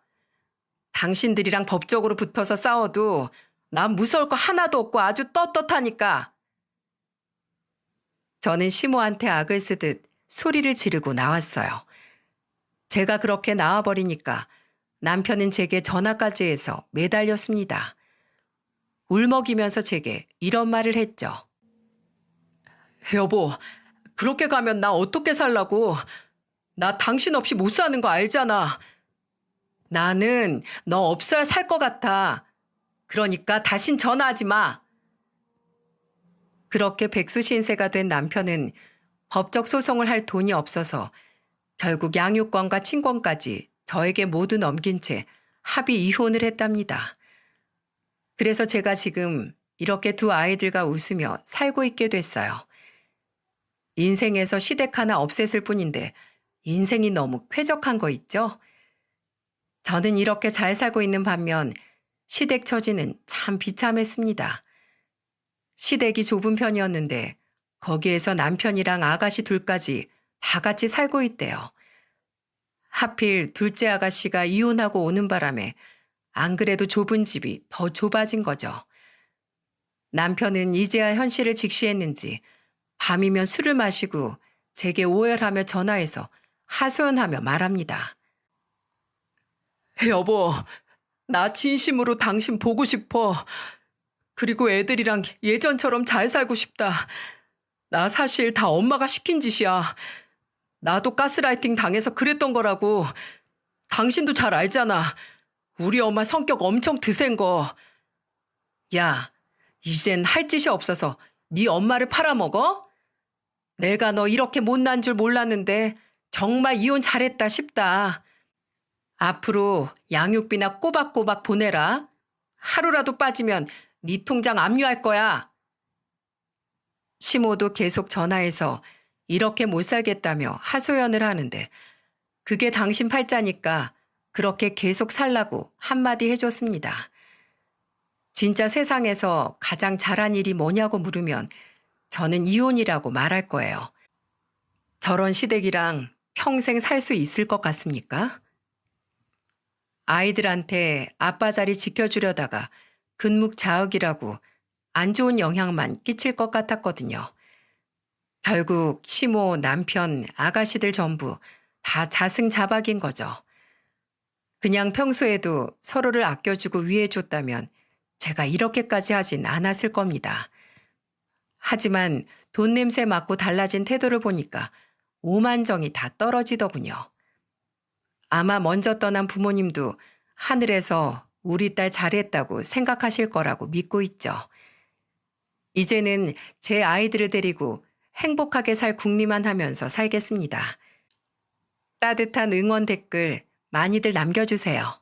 당신들이랑 법적으로 붙어서 싸워도 난 무서울 거 하나도 없고 아주 떳떳하니까. 저는 시모한테 악을 쓰듯 소리를 지르고 나왔어요. 제가 그렇게 나와버리니까 남편은 제게 전화까지 해서 매달렸습니다. 울먹이면서 제게 이런 말을 했죠. 여보, 그렇게 가면 나 어떻게 살라고? 나 당신 없이 못 사는 거 알잖아. 나는 너 없어야 살 것 같아. 그러니까 다신 전화하지 마. 그렇게 백수신세가 된 남편은 법적 소송을 할 돈이 없어서 결국 양육권과 친권까지 저에게 모두 넘긴 채 합의 이혼을 했답니다. 그래서 제가 지금 이렇게 두 아이들과 웃으며 살고 있게 됐어요. 인생에서 시댁 하나 없앴을 뿐인데 인생이 너무 쾌적한 거 있죠? 저는 이렇게 잘 살고 있는 반면 시댁 처지는 참 비참했습니다. 시댁이 좁은 편이었는데 거기에서 남편이랑 아가씨 둘까지 다 같이 살고 있대요. 하필 둘째 아가씨가 이혼하고 오는 바람에 안 그래도 좁은 집이 더 좁아진 거죠. 남편은 이제야 현실을 직시했는지 밤이면 술을 마시고 제게 오열하며 전화해서 하소연하며 말합니다. 여보, 나 진심으로 당신 보고 싶어. 그리고 애들이랑 예전처럼 잘 살고 싶다. 나 사실 다 엄마가 시킨 짓이야. 나도 가스라이팅 당해서 그랬던 거라고. 당신도 잘 알잖아. 우리 엄마 성격 엄청 드센 거. 야, 이젠 할 짓이 없어서 네 엄마를 팔아먹어? 내가 너 이렇게 못난 줄 몰랐는데 정말 이혼 잘했다 싶다. 앞으로 양육비나 꼬박꼬박 보내라. 하루라도 빠지면 네 통장 압류할 거야. 시모도 계속 전화해서 이렇게 못 살겠다며 하소연을 하는데 그게 당신 팔자니까 그렇게 계속 살라고 한마디 해줬습니다. 진짜 세상에서 가장 잘한 일이 뭐냐고 물으면 저는 이혼이라고 말할 거예요. 저런 시댁이랑 평생 살 수 있을 것 같습니까? 아이들한테 아빠 자리 지켜주려다가 근묵자흑이라고 안 좋은 영향만 끼칠 것 같았거든요. 결국 시모, 남편, 아가씨들 전부 다 자승자박인 거죠. 그냥 평소에도 서로를 아껴주고 위해줬다면 제가 이렇게까지 하진 않았을 겁니다. 하지만 돈 냄새 맡고 달라진 태도를 보니까 오만정이 다 떨어지더군요. 아마 먼저 떠난 부모님도 하늘에서 우리 딸 잘했다고 생각하실 거라고 믿고 있죠. 이제는 제 아이들을 데리고 행복하게 살 궁리만 하면서 살겠습니다. 따뜻한 응원 댓글 많이들 남겨주세요.